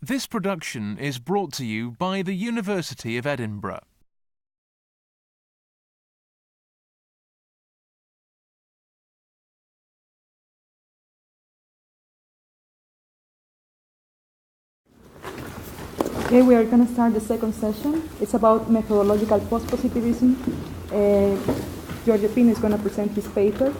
This production is brought to you by the University of Edinburgh. Okay, we are going to start the second session. It's about methodological post-positivism. Giorgio Pino is going to present his paper.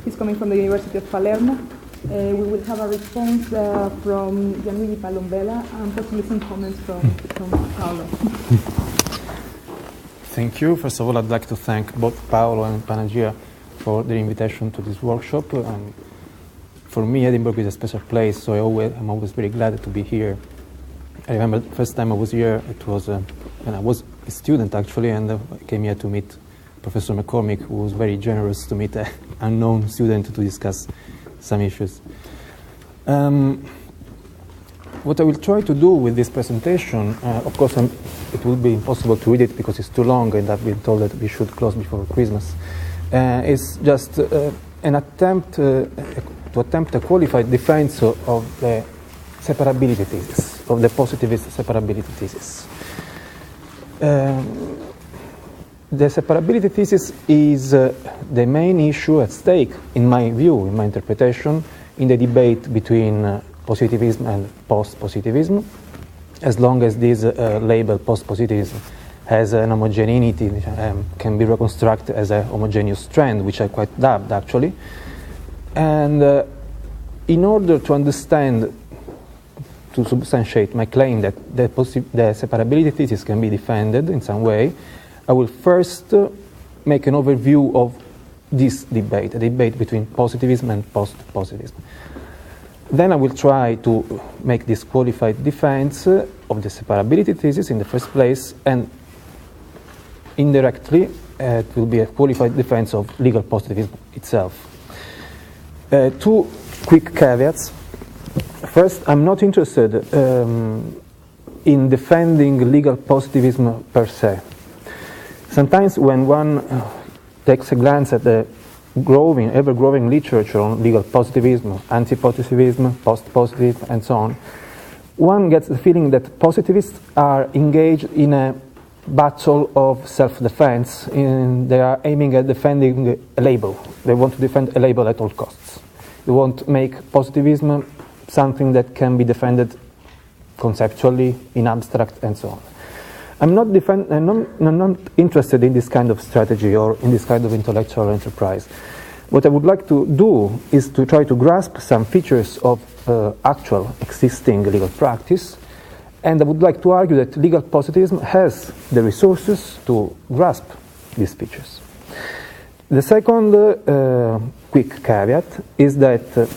He's coming from the University of Palermo. We will have a response from Gianluigi Palombella and possibly some comments from Paolo. Thank you. First of all, I'd like to thank both Paolo and Panagia for their invitation to this workshop. For me, Edinburgh is a special place, so I'm always very glad to be here. I remember the first time I was here, it was when I was a student actually, and I came here to meet Professor McCormick, who was very generous to meet an unknown student to discuss some issues. What I will try to do with this presentation, of course it will be impossible to read it because it's too long and I've been told that we should close before Christmas, is just an attempt to attempt a qualified defense of the separability thesis, of the positivist separability thesis. The separability thesis is the main issue at stake, in my view, in my interpretation, in the debate between positivism and post-positivism, as long as this label post-positivism has an homogeneity, can be reconstructed as a homogeneous trend, which I quite dubbed actually. And in order to understand, to substantiate my claim that the separability thesis can be defended in some way, I will first make an overview of this debate, a debate between positivism and post-positivism. Then I will try to make this qualified defense of the separability thesis in the first place, and indirectly it will be a qualified defense of legal positivism itself. Two quick caveats. First, I'm not interested in defending legal positivism per se. Sometimes when one takes a glance at the ever-growing literature on legal positivism, anti-positivism, post-positivism, and so on, one gets the feeling that positivists are engaged in a battle of self-defense. They are aiming at defending a label. They want to defend a label at all costs. They want to make positivism something that can be defended conceptually, in abstract, and so on. I'm not interested in this kind of strategy or in this kind of intellectual enterprise. What I would like to do is to try to grasp some features of actual existing legal practice, and I would like to argue that legal positivism has the resources to grasp these features. The second quick caveat is that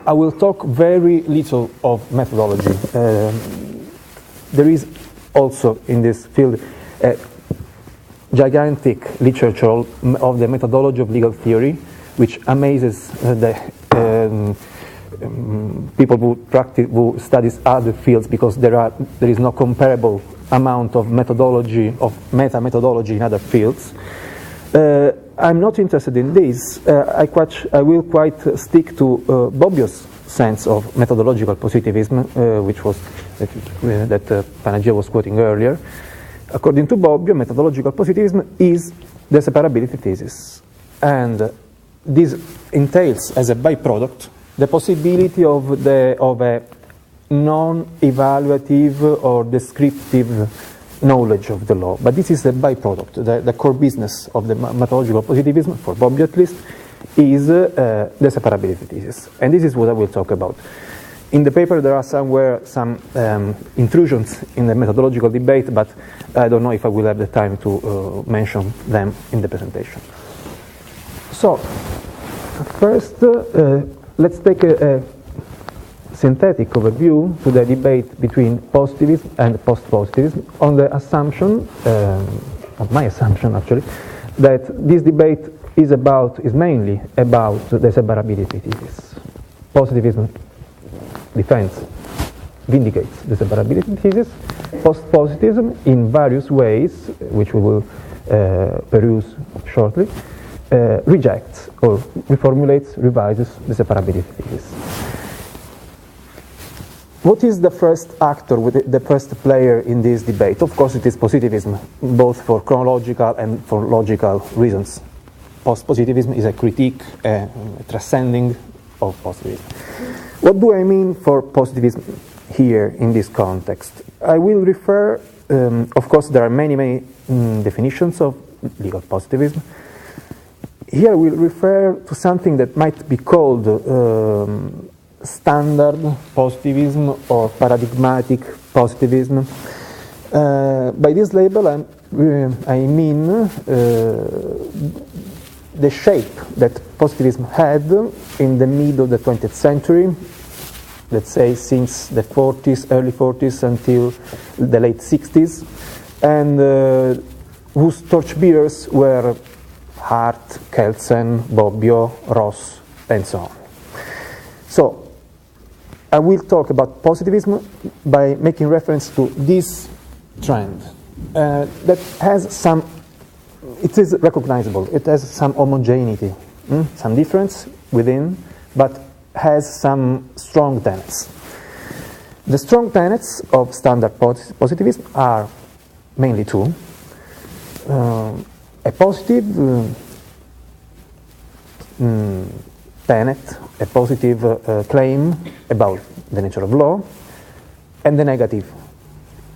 I will talk very little of methodology. There is also in this field a gigantic literature of the methodology of legal theory, which amazes the people who studies other fields, because there is no comparable amount of methodology, of meta-methodology in other fields. I'm not interested in this. I will quite stick to Bobbio's sense of methodological positivism, which was that Panagia was quoting earlier. According to Bobbio, methodological positivism is the separability thesis, and this entails as a byproduct the possibility of a non-evaluative or descriptive knowledge of the law. But this is a byproduct. The core business of the methodological positivism, for Bobbio at least, is the separability thesis. And this is what I will talk about. In the paper there are some intrusions in the methodological debate, but I don't know if I will have the time to mention them in the presentation. So, first, let's take a synthetic overview to the debate between positivism and post-positivism on the assumption, of my assumption actually, that this debate is mainly about the separability thesis. Positivism defends, vindicates the separability thesis. Post-positivism, in various ways, which we will peruse shortly, rejects or reformulates, revises the separability thesis. What is the first actor, the first player in this debate? Of course, it is positivism, both for chronological and for logical reasons. Post-positivism is a critique, a transcending of positivism. What do I mean for positivism here in this context? I will refer, of course, there are many definitions of legal positivism. Here I will refer to something that might be called standard positivism or paradigmatic positivism. By this label I mean the shape that positivism had in the middle of the 20th century, let's say since the 40s, early 40s until the late 60s, and whose torchbearers were Hart, Kelsen, Bobbio, Ross, and so on. So, I will talk about positivism by making reference to this trend that has some, it is recognizable, it has some homogeneity, some difference within, but has some strong tenets. The strong tenets of standard positivism are mainly two. A positive tenet, a positive claim about the nature of law, and the negative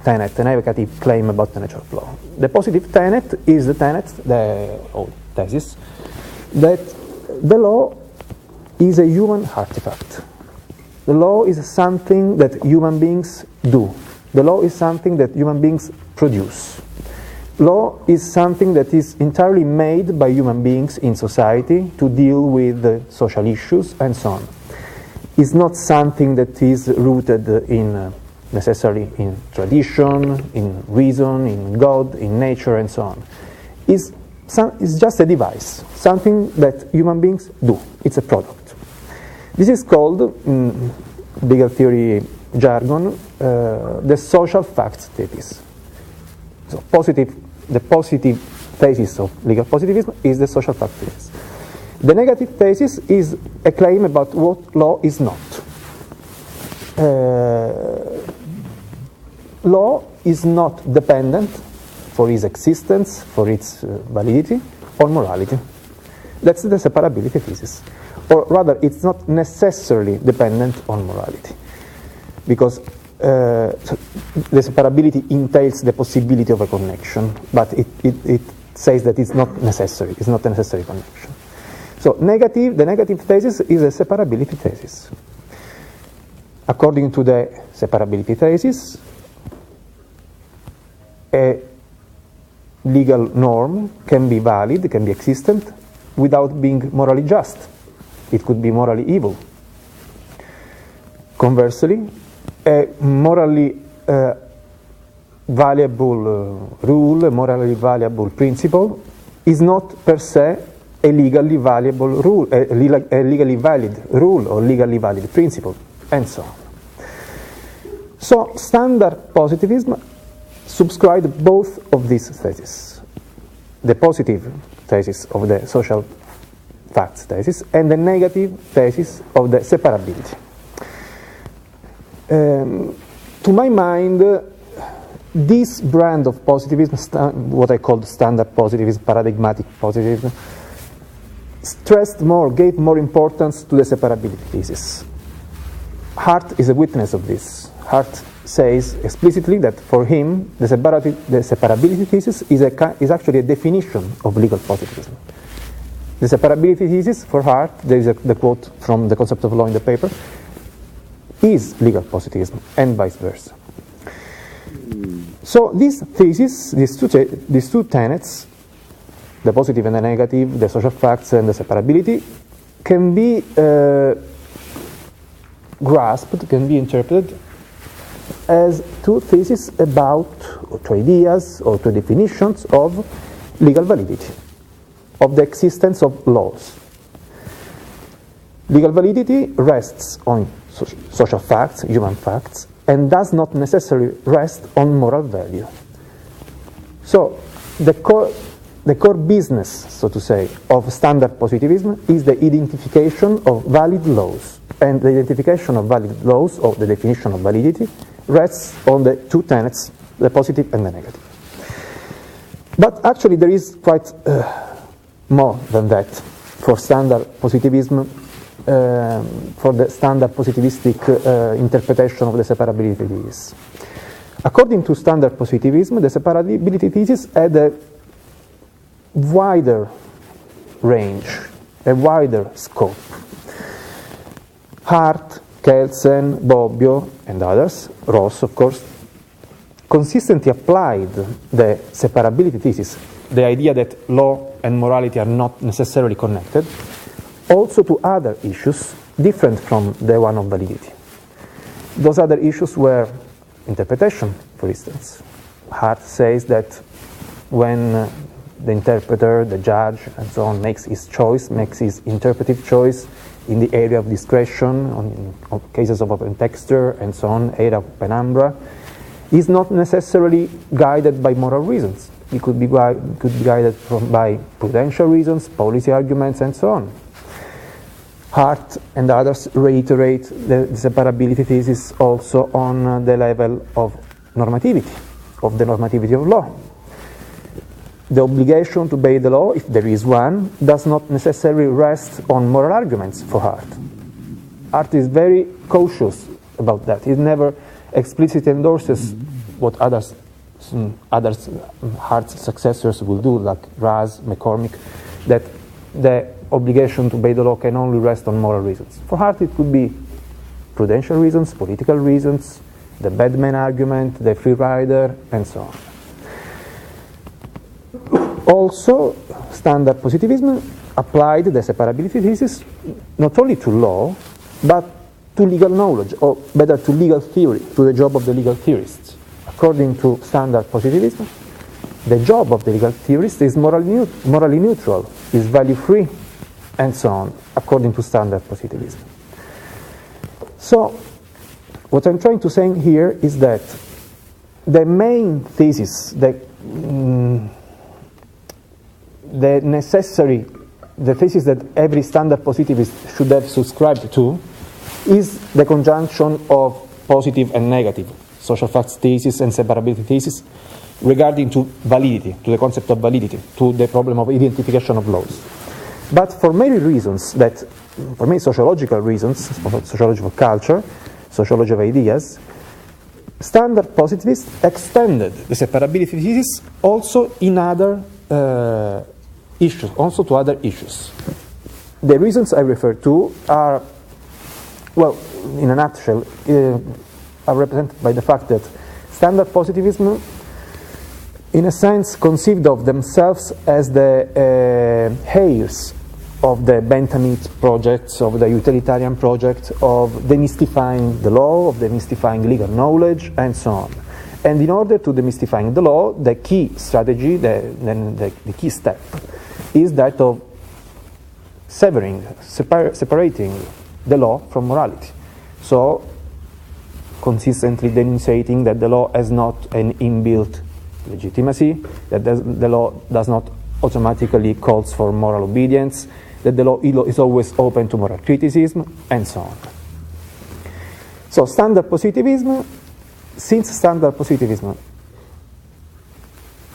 tenet, a negative claim about the nature of law. The positive tenet is the tenet, or thesis, that the law is a human artifact. The law is something that human beings do. The law is something that human beings produce. Law is something that is entirely made by human beings in society to deal with social issues and so on. It's not something that is rooted in necessarily in tradition, in reason, in God, in nature and so on. It's just a device, something that human beings do. It's a product. This is called, in legal theory jargon, the social facts thesis. So the positive thesis of legal positivism is the social fact thesis. The negative thesis is a claim about what law is not. Law is not dependent for its existence, for its validity, on morality. That's the separability thesis. Or rather, it's not necessarily dependent on morality, because the separability entails the possibility of a connection, but it says that it's not necessary. It's not a necessary connection. So the negative thesis is a separability thesis. According to the separability thesis, a legal norm can be valid, can be existent, without being morally just. It could be morally evil. Conversely, a morally valuable rule, a morally valuable principle, is not per se a legally valuable rule, a legally valid rule or legally valid principle, and so on. So, standard positivism subscribed both of these theses. The positive thesis of the social facts thesis and the negative thesis of the separability. To my mind, this brand of positivism, what I called standard positivism, paradigmatic positivism, gave more importance to the separability thesis. Hart is a witness of this. Hart says explicitly that for him, the separability thesis is actually a definition of legal positivism. The separability thesis for Hart, there is the quote from the concept of law in the paper, is legal positivism, and vice versa. So this thesis, these two tenets, the positive and the negative, the social facts and the separability, can be grasped, can be interpreted as two theses about, or two ideas, or two definitions of legal validity, of the existence of laws. Legal validity rests on social facts, human facts, and does not necessarily rest on moral value. So the core business, so to say, of standard positivism is the identification of valid laws and the identification of valid laws, or the definition of validity, rests on the two tenets, the positive and the negative. But actually there is quite more than that for standard positivism, for the standard positivistic interpretation of the separability thesis. According to standard positivism, the separability thesis had a wider range, a wider scope. Hart, Kelsen, Bobbio, and others, Ross of course, consistently applied the separability thesis, the idea that law and morality are not necessarily connected, also to other issues different from the one of validity. Those other issues were interpretation, for instance. Hart says that when the interpreter, the judge, and so on makes his choice, makes his interpretive choice in the area of discretion, on cases of open texture, and so on, area of penumbra, is not necessarily guided by moral reasons. It could be guided by prudential reasons, policy arguments, and so on. Hart and others reiterate the separability thesis also on the level of normativity, of the normativity of law. The obligation to obey the law, if there is one, does not necessarily rest on moral arguments for Hart. Hart is very cautious about that. He never explicitly endorses what others Hart's successors will do, like Raz, McCormick, that the obligation to obey the law can only rest on moral reasons. For Hart it could be prudential reasons, political reasons, the bad man argument, the free rider, and so on. Also, standard positivism applied the separability thesis not only to law, but to legal knowledge, or better to legal theory, to the job of the legal theorists. According to standard positivism, the job of the legal theorist is morally neutral, is value-free, and so on, according to standard positivism. So, what I'm trying to say here is that the main thesis, the thesis that every standard positivist should have subscribed to, is the conjunction of positive and negative social facts thesis and separability thesis regarding to validity, to the concept of validity, to the problem of identification of laws. But for many reasons, for many sociological reasons, sociology of culture, sociology of ideas, standard positivists extended the separability thesis also in other issues, also to other issues. The reasons I refer to are, well, in a nutshell, are represented by the fact that standard positivism, in a sense, conceived of themselves as the heirs of the Benthamite projects, of the utilitarian project, of demystifying the law, of demystifying legal knowledge, and so on. And in order to demystifying the law, the key strategy, the key step, is that of separating the law from morality. So, consistently denunciating that the law has not an inbuilt legitimacy, that the law does not automatically calls for moral obedience, that the law is always open to moral criticism, and so on. So standard positivism, since standard positivism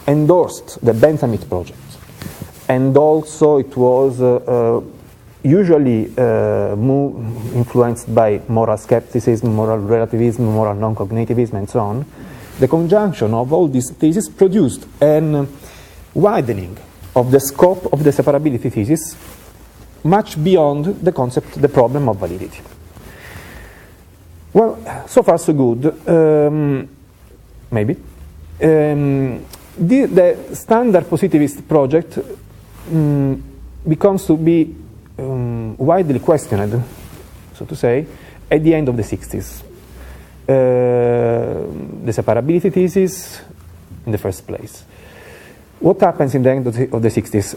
endorsed the Benthamite project, and also it was usually influenced by moral skepticism, moral relativism, moral non-cognitivism, and so on, the conjunction of all these theses produced a widening of the scope of the separability thesis much beyond the concept, the problem of validity. Well, so far so good, maybe. The standard positivist project becomes to be widely questioned, so to say, at the end of the 60s. The separability thesis in the first place. What happens in the end of the 60s?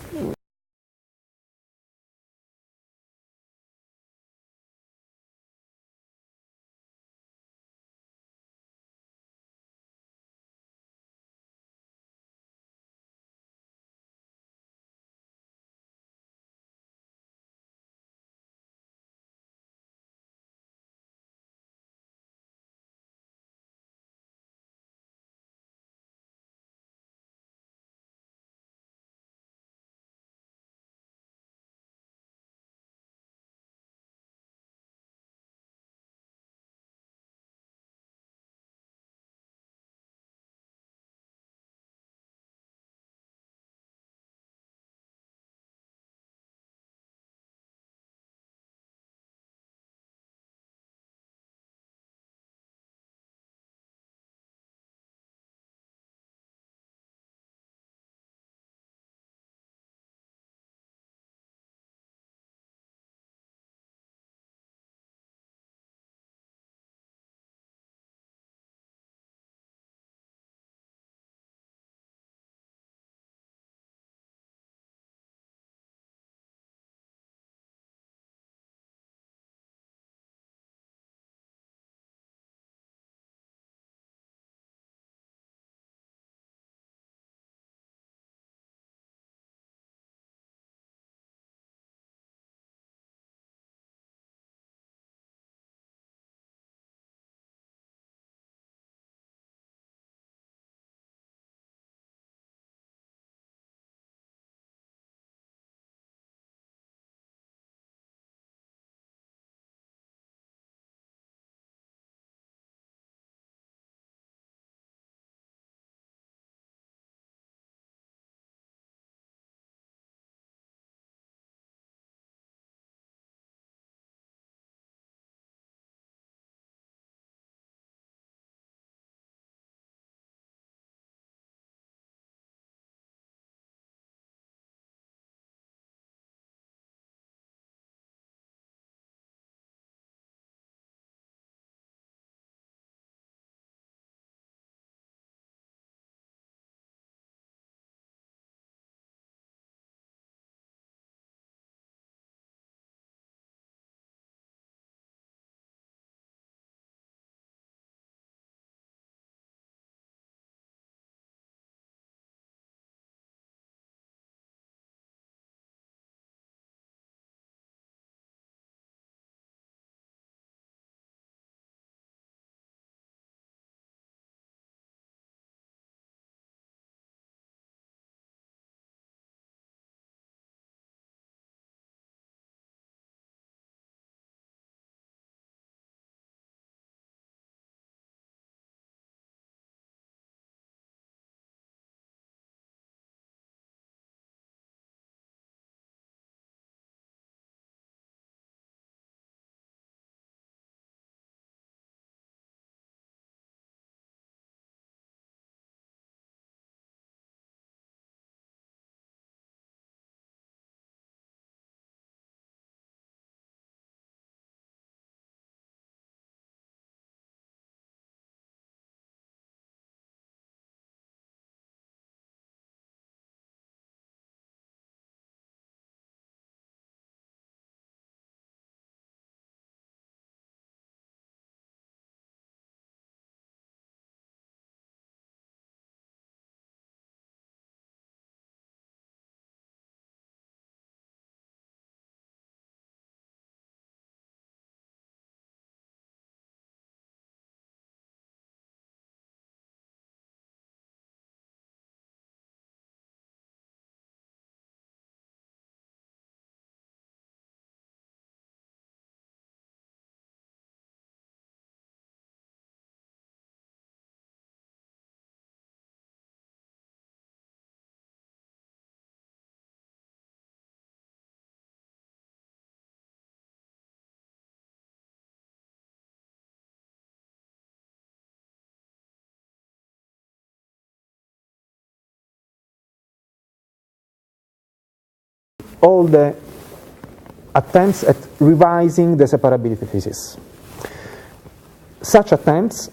all the attempts at revising the separability thesis. Such attempts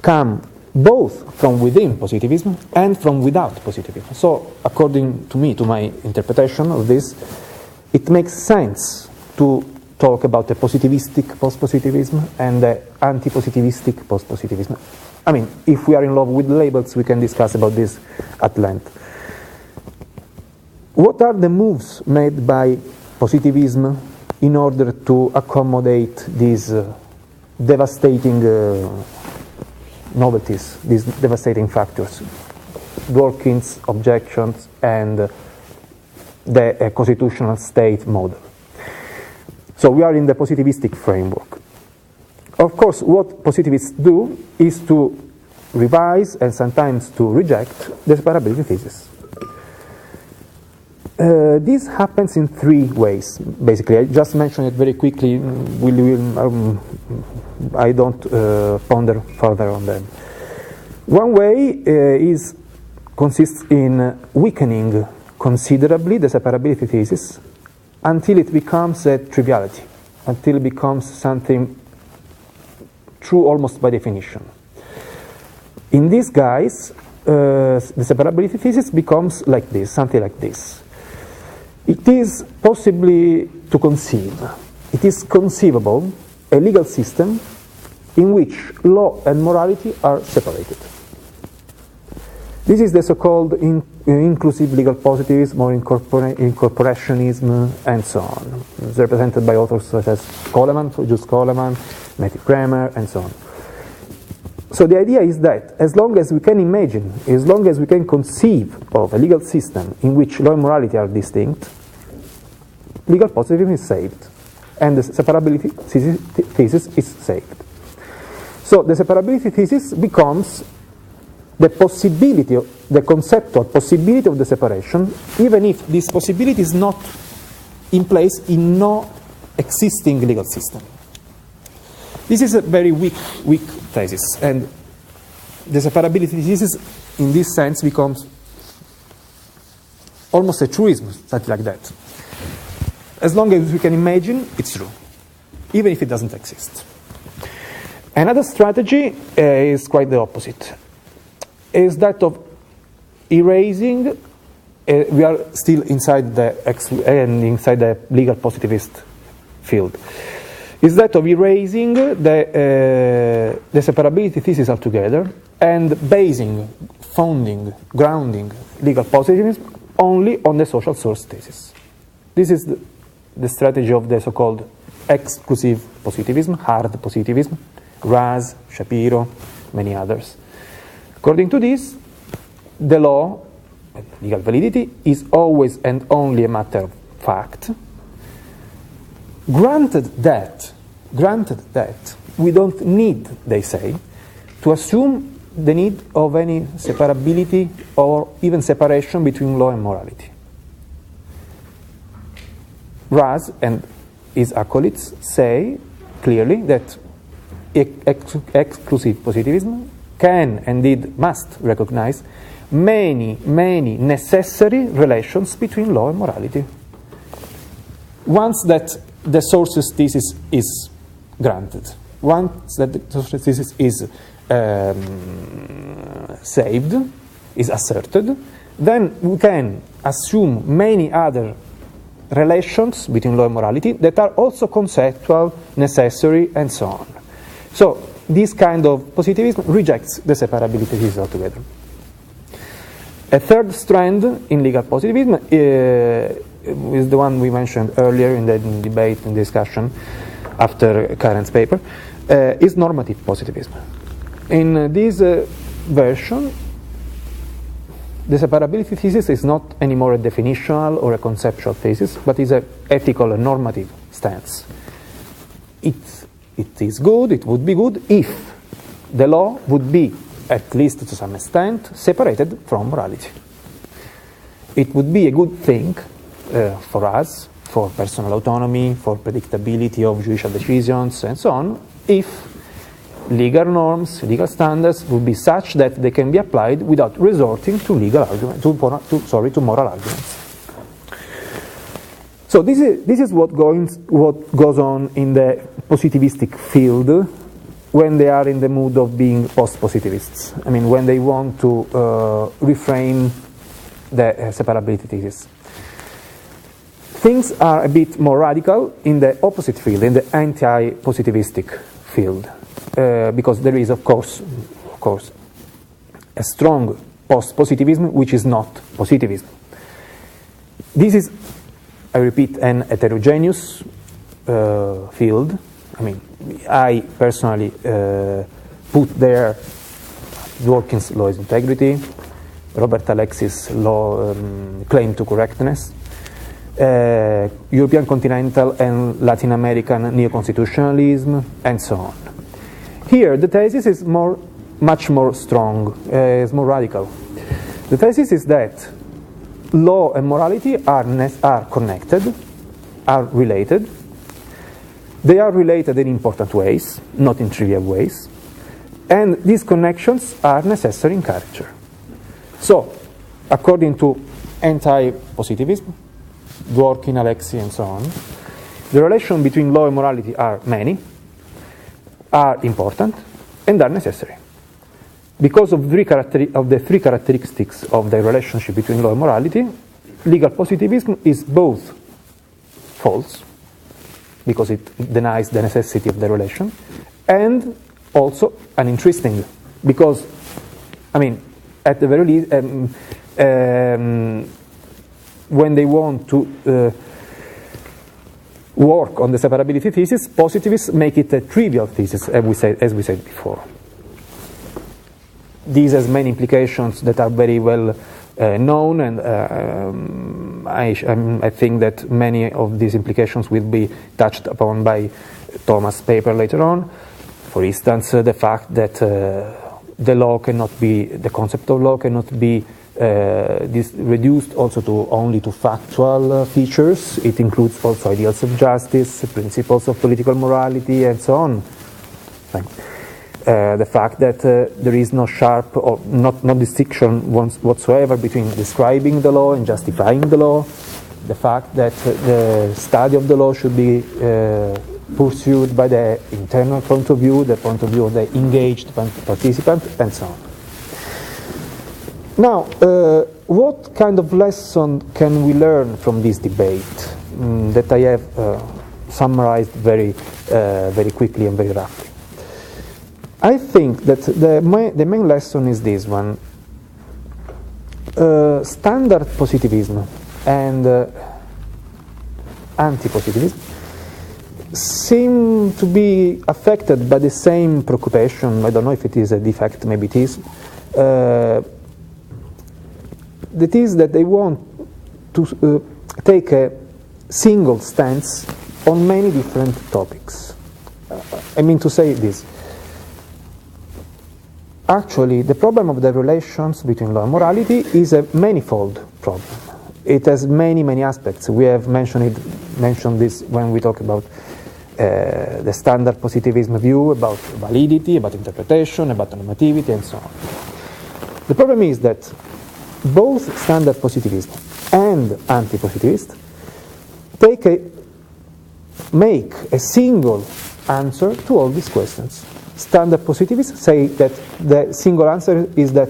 come both from within positivism and from without positivism. So, according to me, to my interpretation of this, it makes sense to talk about the positivistic post-positivism and the anti-positivistic post-positivism. I mean, if we are in love with labels, we can discuss about this at length. What are the moves made by positivism in order to accommodate these devastating novelties, these devastating factors? Dworkin's objections and the constitutional state model. So we are in the positivistic framework. Of course, what positivists do is to revise and sometimes to reject the separability thesis. This happens in three ways, basically. I just mentioned it very quickly. I don't ponder further on them. One way consists in weakening considerably the separability thesis until it becomes a triviality, until it becomes something true almost by definition. In this guise, the separability thesis becomes like this, something like this. It is possibly to conceive, it is conceivable, a legal system in which law and morality are separated. This is the so-called inclusive legal positivism or incorporationism and so on. It's represented by authors such as Jus Coleman, Matthew Kramer, and so on. So the idea is that as long as we can imagine, as long as we can conceive of a legal system in which law and morality are distinct, legal positivism is saved, and the separability thesis is saved. So the separability thesis becomes the possibility, the conceptual possibility of the separation, even if this possibility is not in place in no existing legal system. This is a very weak thesis, and the separability thesis, in this sense, becomes almost a truism, something like that. As long as we can imagine, it's true, even if it doesn't exist. Another strategy is quite the opposite. Is that of erasing. We are still inside the legal positivist field. Is that of erasing the separability thesis altogether and grounding legal positivism only on the social source thesis. This is the strategy of the so-called exclusive positivism, hard positivism, Raz, Shapiro, many others. According to this, the law, legal validity, is always and only a matter of fact. Granted that we don't need, they say, to assume the need of any separability or even separation between law and morality. Raz and his acolytes say clearly that exclusive positivism can, indeed must, recognize many necessary relations between law and morality. Once that the sources thesis is granted, once that the sources thesis is saved, is asserted, then we can assume many other relations between law and morality that are also conceptual, necessary, and so on. So this kind of positivism rejects the separability thesis altogether. A third strand in legal positivism is the one we mentioned earlier in the debate and discussion after Karen's paper, is normative positivism. In this version, the separability thesis is not anymore a definitional or a conceptual thesis, but is an ethical and normative stance. It is good, it would be good if the law would be, at least to some extent, separated from morality. It would be a good thing for us, for personal autonomy, for predictability of judicial decisions, and so on, if legal norms, legal standards would be such that they can be applied without resorting to legal argument, to moral arguments. So this is what goes on in the positivistic field when they are in the mood of being post-positivists. I mean, when they want to reframe the separability thesis. Things are a bit more radical in the opposite field, in the anti-positivistic field, because there is, of course, a strong post-positivism which is not positivism. This is, I repeat, an heterogeneous field. I mean, I personally put there Dworkin's Law's Integrity, Robert Alexis' claim to correctness, European continental and Latin American neo-constitutionalism, and so on. Here, the thesis is much more strong, is more radical. The thesis is that law and morality are connected, are related. They are related in important ways, not in trivial ways, and these connections are necessary in culture. So, according to anti-positivism, Dworkin, Alexis, and so on, the relation between law and morality are many, are important, and are necessary. Because of the three characteristics of the relationship between law and morality, legal positivism is both false, because it denies the necessity of the relation, and also uninteresting, because, I mean, at the very least, when they want to work on the separability thesis, positivists make it a trivial thesis, as we said before. This has many implications that are very well known, and I think that many of these implications will be touched upon by Thomas' paper later on. For instance, the fact that the concept of law cannot be reduced also only to factual features. It includes also ideals of justice, principles of political morality, and so on. The fact that there is no sharp or no distinction whatsoever between describing the law and justifying the law. The fact that the study of the law should be pursued by the internal point of view, the point of view of the engaged participant, and so on. Now, what kind of lesson can we learn from this debate that I have summarized very quickly and very roughly? I think that the main lesson is this one. Standard positivism and anti-positivism seem to be affected by the same preoccupation. I don't know if it is a defect, maybe it is. That is that they want to take a single stance on many different topics. I mean to say this. Actually, the problem of the relations between law and morality is a manifold problem. It has many, many aspects. We have mentioned this when we talk about the standard positivism view, about validity, about interpretation, about normativity, and so on. The problem is that both standard positivism and anti-positivist make a single answer to all these questions. Standard positivists say that the single answer is that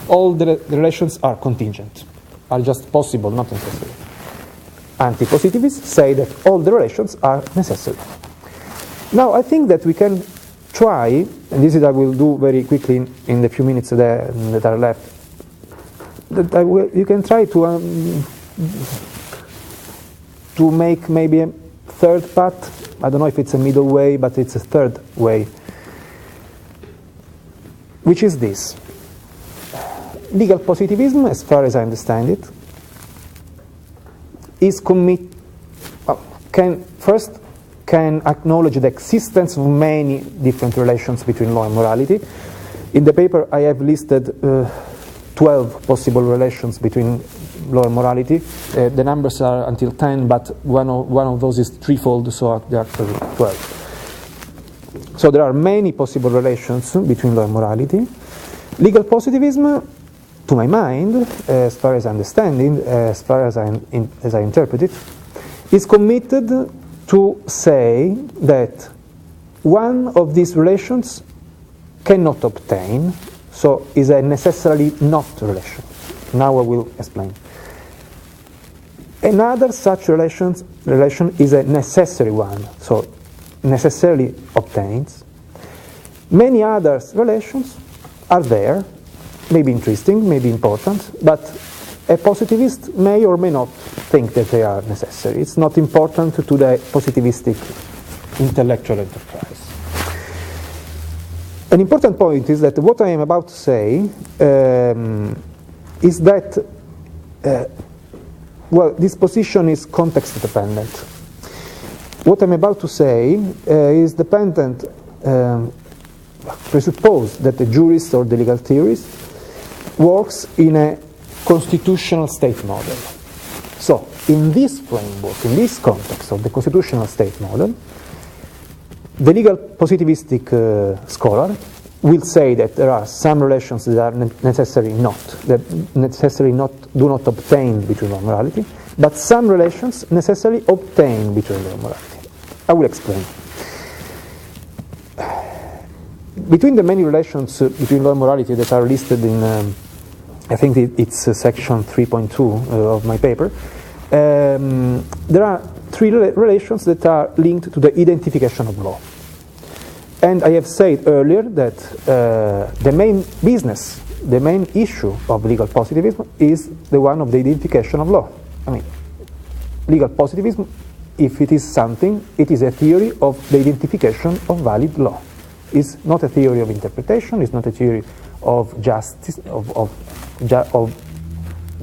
all the relations are contingent, are just possible, not necessary. Anti-positivists say that all the relations are necessary. Now, I think that we can try, and this is I will do very quickly in the few minutes that are left, you can try to make maybe a third path. I don't know if it's a middle way, but it's a third way, which is this. Legal positivism, as far as I understand it, can acknowledge the existence of many different relations between law and morality. In the paper, I have listed 12 possible relations between law and morality. The numbers are until 10, but one of those is threefold, so there are 12. So there are many possible relations between law and morality. Legal positivism, to my mind, as far as I understand it, as far as I interpret it, is committed to say that one of these relations cannot obtain, so is a necessarily not relation. Now I will explain. Another such relation is a necessary one, so necessarily obtains. Many other relations are there, maybe interesting, maybe important, but a positivist may or may not think that they are necessary. It's not important to the positivistic intellectual enterprise. An important point is that what I am about to say is that well, this position is context dependent. What I'm about to say is dependent, presuppose that the jurist or the legal theorist works in a constitutional state model. So, in this framework, in this context of the constitutional state model, the legal positivistic scholar will say that there are some relations that are necessarily do not obtain between law and morality, but some relations necessarily obtain between law and morality. I will explain. Between the many relations between law and morality that are listed in, I think it's section 3.2 of my paper, there are three relations that are linked to the identification of law. And I have said earlier that the main business, the main issue of legal positivism is the one of the identification of law. I mean, legal positivism, if it is something, it is a theory of the identification of valid law. It's not a theory of interpretation, it's not a theory of justice, of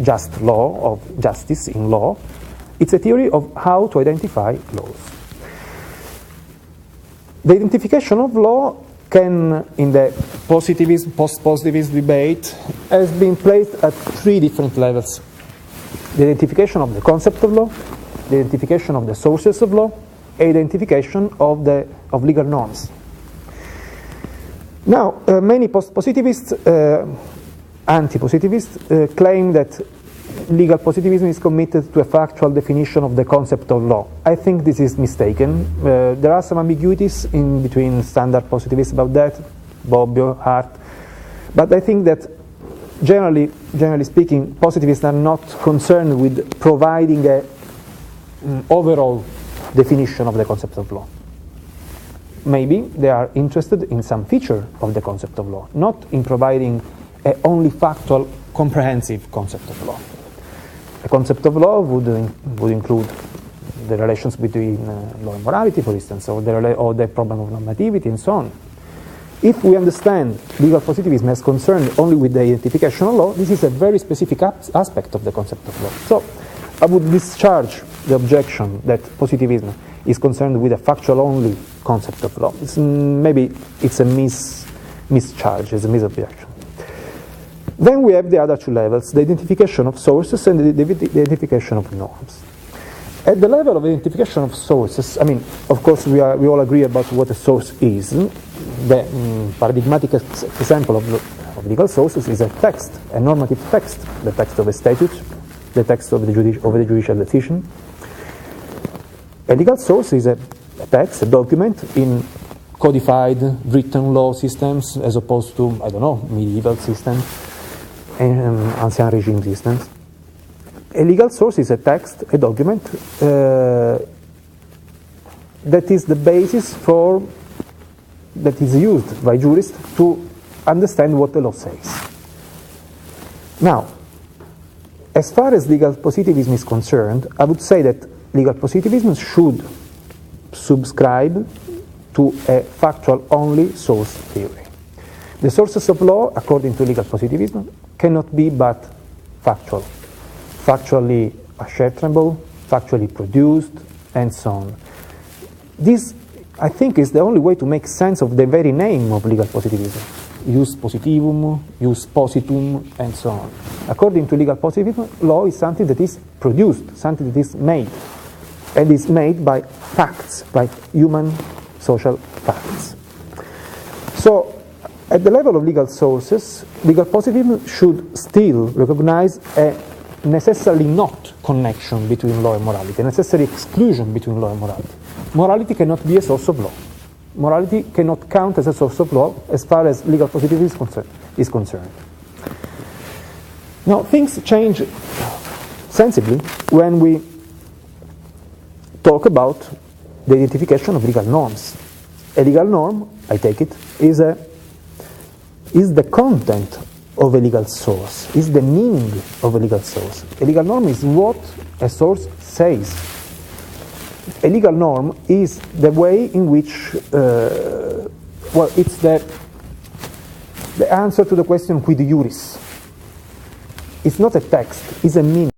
just law, of justice in law. It's a theory of how to identify laws. The identification of law can, in the positivism, post-positivist debate, has been placed at three different levels. The identification of the concept of law, the identification of the sources of law, identification of legal norms. Now, many post-positivists, anti-positivists, claim that legal positivism is committed to a factual definition of the concept of law. I think this is mistaken. There are some ambiguities in between standard positivists about that, Bobbio, Hart, but I think that generally speaking, positivists are not concerned with providing an overall definition of the concept of law. Maybe they are interested in some feature of the concept of law, not in providing an only factual, comprehensive concept of law. The concept of law would include the relations between law and morality, for instance, or the problem of normativity, and so on. If we understand legal positivism as concerned only with the identification of law, this is a very specific aspect of the concept of law. So I would discharge the objection that positivism is concerned with a factual-only concept of law. Maybe it's a mischarge, it's a misobjection. Then we have the other two levels, the identification of sources and the identification of norms. At the level of identification of sources, I mean, of course, we all agree about what a source is. The paradigmatic example of legal sources is a text, a normative text, the text of a statute, the text of the judicial decision. A legal source is a text, a document in codified written law systems as opposed to, I don't know, medieval systems and ancien regime systems. A legal source is a text, a document that is the basis that is used by jurists to understand what the law says. Now, as far as legal positivism is concerned, I would say that legal positivism should subscribe to a factual-only source theory. The sources of law, according to legal positivism, cannot be but factual, factually ascertainable, factually produced, and so on. This, I think, is the only way to make sense of the very name of legal positivism. Jus positivum, jus positum, and so on. According to legal positivism, law is something that is produced, something that is made, and is made by facts, by human social facts. So, at the level of legal sources, legal positivism should still recognize a necessarily not connection between law and morality, a necessary exclusion between law and morality. Morality cannot be a source of law. Morality cannot count as a source of law as far as legal positivism is concerned. Now, things change sensibly when we talk about the identification of legal norms. A legal norm, I take it, is the content of a legal source, is the meaning of a legal source. A legal norm is what a source says. A legal norm is the way in which, it's the answer to the question quid iuris. It's not a text, it's a meaning.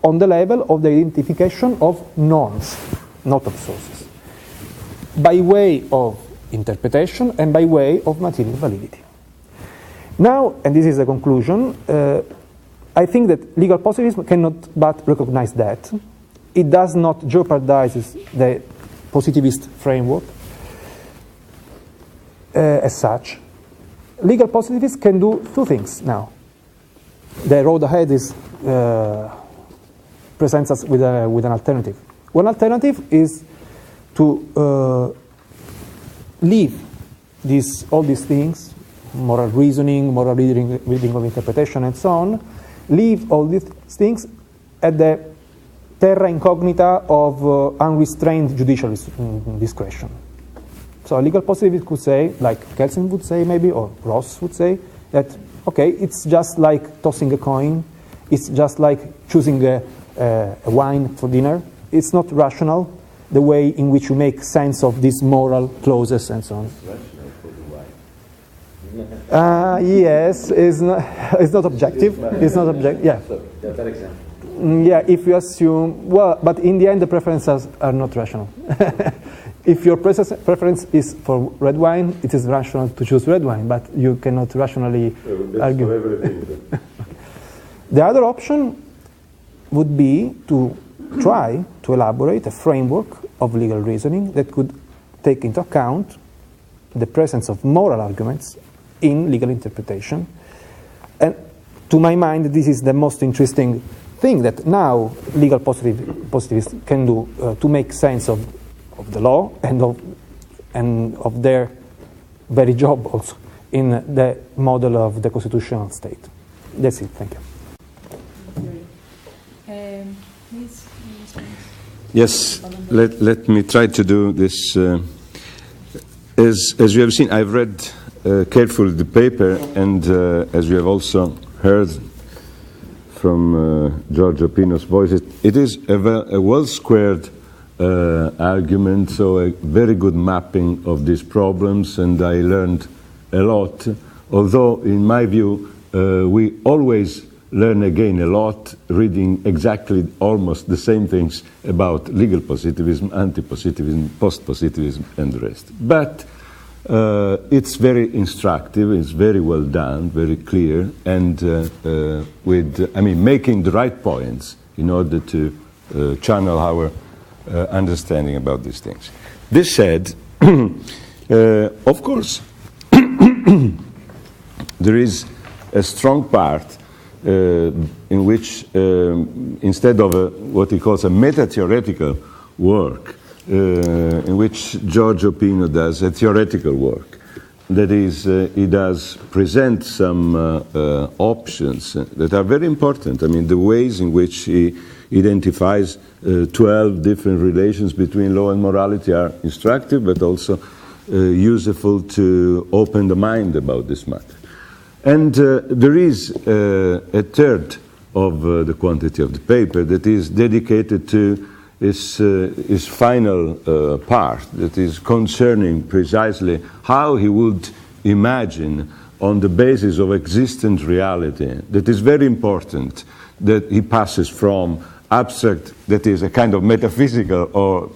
On the level of the identification of norms, not of sources, by way of interpretation and by way of material validity. Now, and this is the conclusion, I think that legal positivism cannot but recognize that. It does not jeopardize the positivist framework as such. legal positivists can do two things now. The road ahead is presents us with an alternative. One alternative is to leave all these things, moral reasoning, moral reading of interpretation, and so on, leave all these things at the terra incognita of unrestrained judicial discretion. So a legal positivist could say, like Kelsen would say maybe, or Ross would say, that, okay, it's just like tossing a coin, it's just like choosing a wine for dinner, it's not rational, the way in which you make sense of these moral clauses and so on. It's rational for the wine. Yes, it's not objective. It's not objective. Yeah. So, that example. Yeah, if you assume, well, but in the end the preferences are not rational. If your preference is for red wine, it is rational to choose red wine, but you cannot rationally argue. For everything. The other option would be to try to elaborate a framework of legal reasoning that could take into account the presence of moral arguments in legal interpretation. And to my mind, this is the most interesting thing that now legal positivists can do to make sense of the law and of their very job also in the model of the constitutional state. That's it. Thank you. Please. Yes, let me try to do this. As you have seen, I've read carefully the paper, and as you have also heard from Giorgio Pino's voice, it is a well-squared argument, so a very good mapping of these problems, and I learned a lot, although in my view we always learn again a lot reading exactly almost the same things about legal positivism, anti-positivism, post-positivism and the rest. But it's very instructive, it's very well done, very clear, and making the right points in order to channel our understanding about these things. This said, of course, there is a strong part in which, instead of what he calls a meta-theoretical work, in which Giorgio Pino does a theoretical work. That is, he does present some options that are very important. I mean, the ways in which he identifies 12 different relations between law and morality are instructive, but also useful to open the mind about this matter. And there is a third of the quantity of the paper that is dedicated to his final part, that is concerning precisely how he would imagine, on the basis of existent reality, that is very important, that he passes from abstract, that is a kind of metaphysical or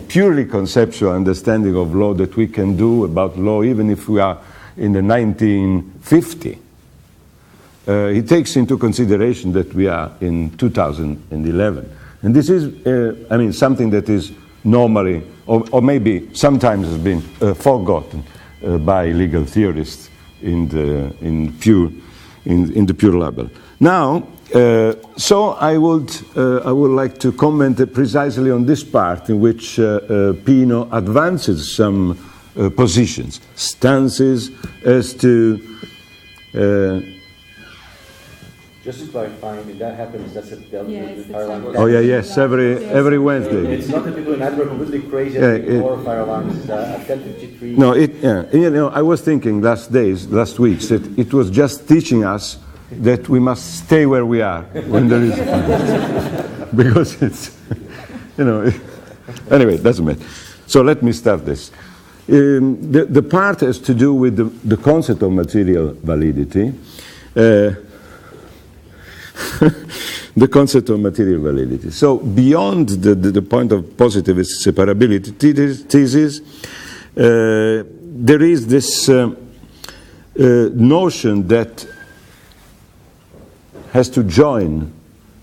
purely conceptual understanding of law that we can do about law even if we are in the 1950. He takes into consideration that we are in 2011. And this is, something that is normally, or maybe sometimes has been forgotten by legal theorists in the pure level. Now, so I would like to comment precisely on this part in which Pino advances some positions, stances as to. Just to clarify, if that happens, that's dealt with fire alarm. Oh yeah, yes, every Wednesday. It's not that people in Adler are completely crazy for fire alarms. It's at 10:53. No, I was thinking last weeks that it was just teaching us that we must stay where we are when there is, because it's, anyway, it doesn't matter. So let me start this. The part has to do with the concept of material validity. The concept of material validity. So beyond the point of positivist separability thesis, there is this notion that has to join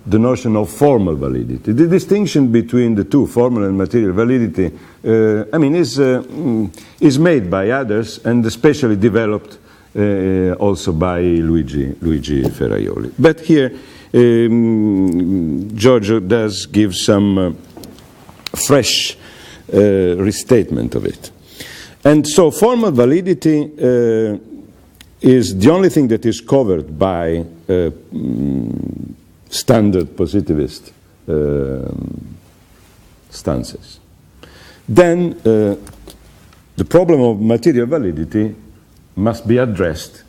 the notion of formal validity. The distinction between the two, formal and material validity, is made by others and especially developed also by Luigi Ferraioli. But here, Giorgio does give some fresh restatement of it. And so formal validity is the only thing that is covered by standard positivist stances. Then the problem of material validity must be addressed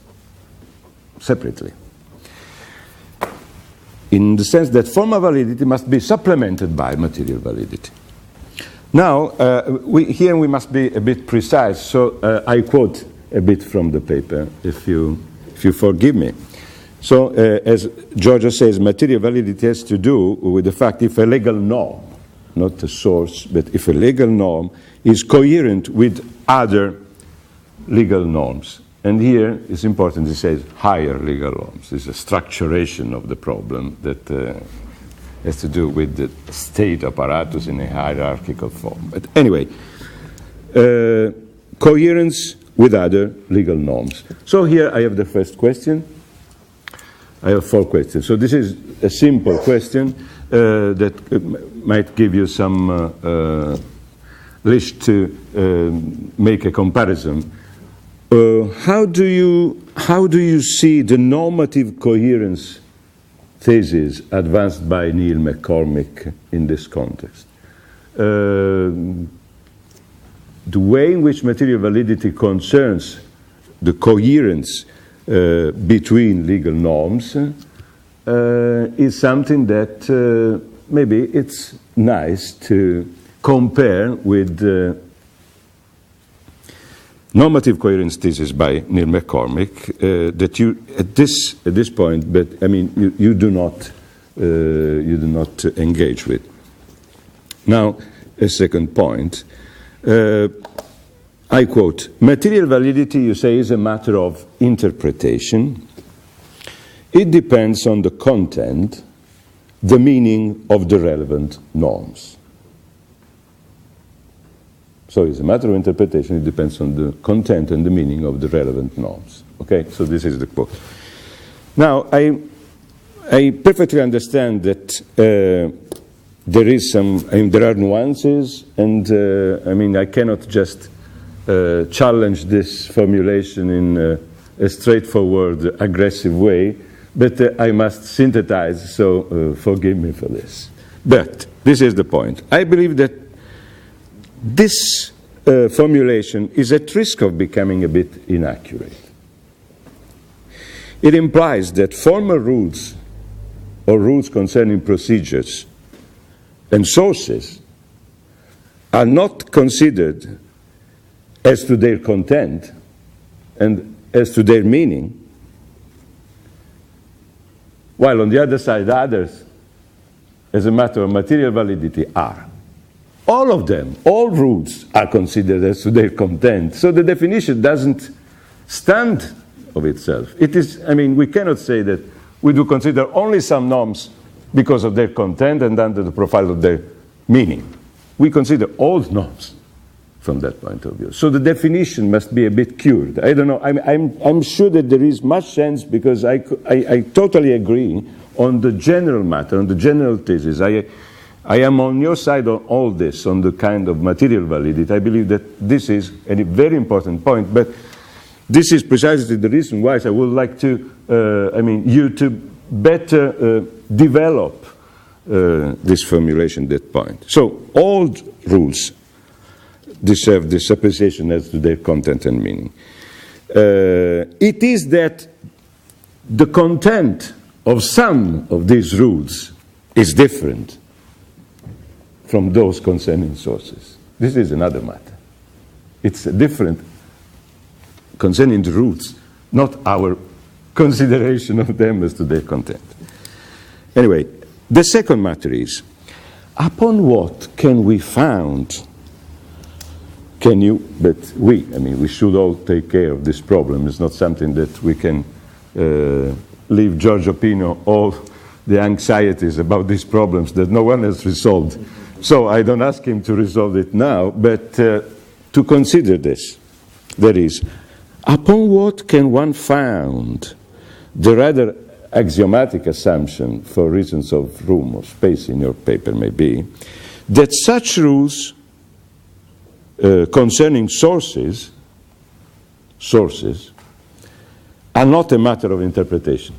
separately, in the sense that formal validity must be supplemented by material validity. Now, here we must be a bit precise, so I quote a bit from the paper, if you forgive me. So, as Giorgio says, material validity has to do with the fact if a legal norm, not a source, but if a legal norm is coherent with other legal norms. And here it's important, it says higher legal norms. It's a structuration of the problem that has to do with the state apparatus in a hierarchical form. But anyway, coherence with other legal norms. So here I have the first question. I have 4 questions. So this is a simple question that might give you some leash to make a comparison. How do you see the normative coherence thesis advanced by Neil McCormick in this context? The way in which material validity concerns the coherence between legal norms is something that maybe it's nice to compare with normative coherence thesis by Neil McCormick that you at this point, but I mean you do not engage with. Now, a second point. I quote, material validity, you say, is a matter of interpretation. It depends on the content, the meaning of the relevant norms. So it's a matter of interpretation. It depends on the content and the meaning of the relevant norms. Okay, so this is the quote. Now, I perfectly understand that there is there are nuances, and I mean, I cannot just challenge this formulation in a straightforward, aggressive way, but I must synthesize, so forgive me for this. But this is the point. I believe that this formulation is at risk of becoming a bit inaccurate. It implies that formal rules or rules concerning procedures and sources are not considered as to their content and as to their meaning, while on the other side others, as a matter of material validity, are. All of them, all rules are considered as to their content. So the definition doesn't stand of itself. It is, I mean, we cannot say that we do consider only some norms because of their content and under the profile of their meaning. We consider all norms from that point of view. So the definition must be a bit cured. I don't know. I'm sure that there is much sense, because I totally agree on the general matter, on the general thesis. I am on your side on all this, on the kind of material validity. I believe that this is a very important point, but this is precisely the reason why I would like to, you to better develop this formulation, that point. So all rules deserve this appreciation as to their content and meaning. It is that the content of some of these rules is different from those concerning sources. This is another matter. It's different concerning the rules, not our consideration of them as to their content. Anyway, the second matter is, upon what can we found? We should all take care of this problem. It's not something that we can leave Giorgio Pino all the anxieties about these problems that no one has resolved. So I don't ask him to resolve it now, but to consider this. That is, upon what can one found the rather axiomatic assumption, for reasons of room or space in your paper maybe, that such rules concerning sources are not a matter of interpretation.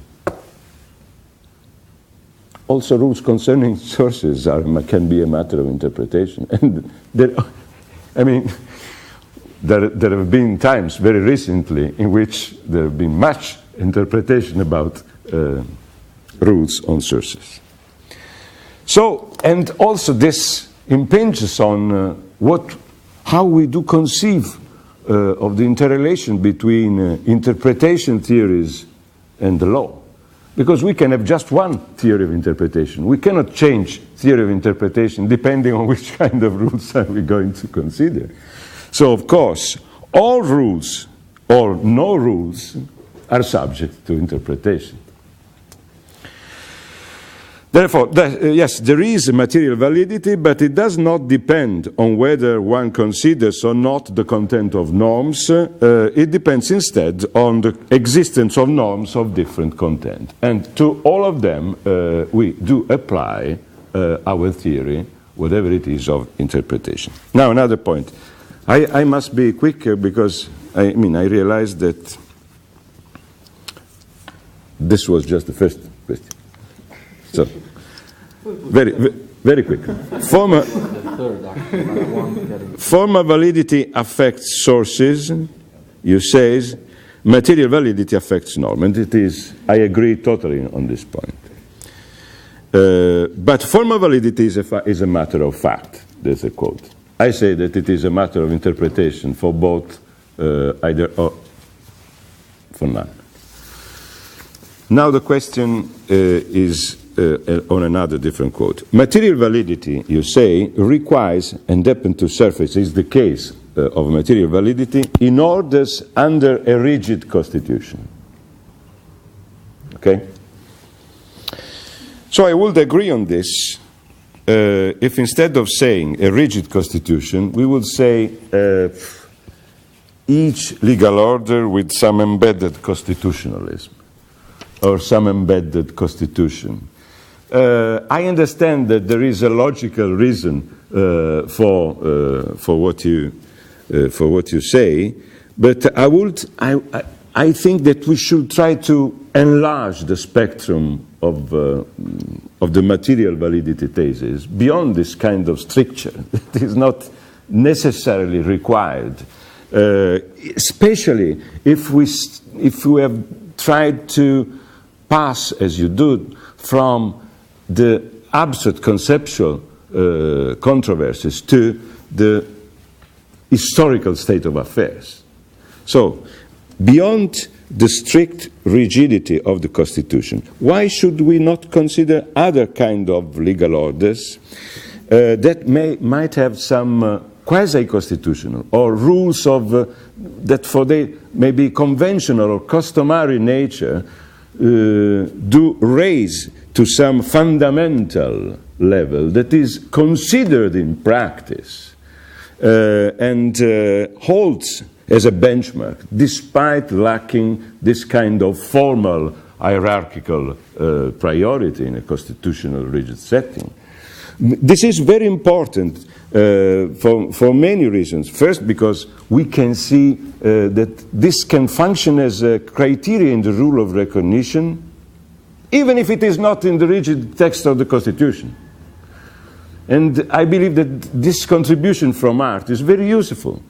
Also, rules concerning sources can be a matter of interpretation. And there have been times very recently in which there have been much interpretation about rules on sources. So, and also this impinges on how we do conceive of the interrelation between interpretation theories and the law. Because we can have just one theory of interpretation. We cannot change theory of interpretation depending on which kind of rules are we going to consider. So, of course, all rules or no rules are subject to interpretation. Therefore, yes, there is a material validity, but it does not depend on whether one considers or not the content of norms. It depends instead on the existence of norms of different content. And to all of them, we do apply our theory, whatever it is, of interpretation. Now, another point. I must be quicker because, I realized that this was just the first question. So, very quick. Formal validity affects sources, you say. Material validity affects norm, and it is, I agree totally on this point. But formal validity is a matter of fact. There's a quote. I say that it is a matter of interpretation for both, either or for none. Now the question is on another different quote. Material validity, you say, requires and depends to surface, is the case of material validity in orders under a rigid constitution. Okay? So I would agree on this if instead of saying a rigid constitution, we would say each legal order with some embedded constitutionalism or some embedded constitution. I understand that there is a logical reason for what you say, but I think that we should try to enlarge the spectrum of the material validity thesis beyond this kind of stricture that is not necessarily required, especially if we have tried to pass, as you do, from the abstract conceptual controversies to the historical state of affairs. So, beyond the strict rigidity of the Constitution, why should we not consider other kind of legal orders that might have some quasi-constitutional or rules of that for their maybe conventional or customary nature do raise to some fundamental level that is considered in practice and holds as a benchmark, despite lacking this kind of formal hierarchical priority in a constitutional rigid setting. This is very important for many reasons. First, because we can see that this can function as a criteria in the rule of recognition, even if it is not in the rigid text of the Constitution. And I believe that this contribution from art is very useful.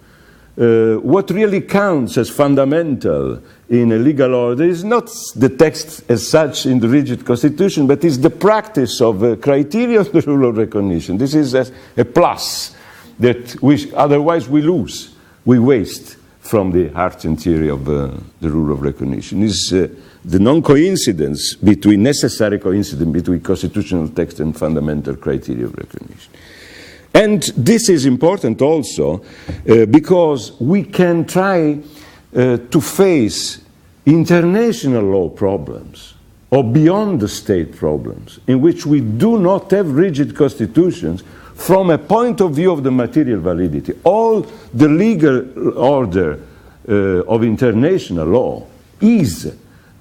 What really counts as fundamental in a legal order is not the text as such in the rigid Constitution, but is the practice of a criteria of the rule of recognition. This is a plus that otherwise we lose, we waste from the heart and theory of the rule of recognition. Is the non-coincidence between necessary coincidence between constitutional text and fundamental criteria of recognition. And this is important also because we can try to face international law problems or beyond the state problems in which we do not have rigid constitutions from a point of view of the material validity. All the legal order of international law is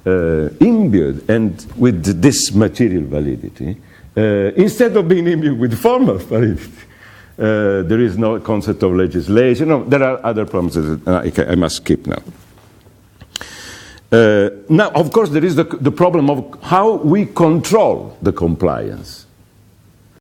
imbued and with this material validity, instead of being imbued with formal validity, there is no concept of legislation. No, there are other problems that I must skip now. Now, of course, there is the problem of how we control the compliance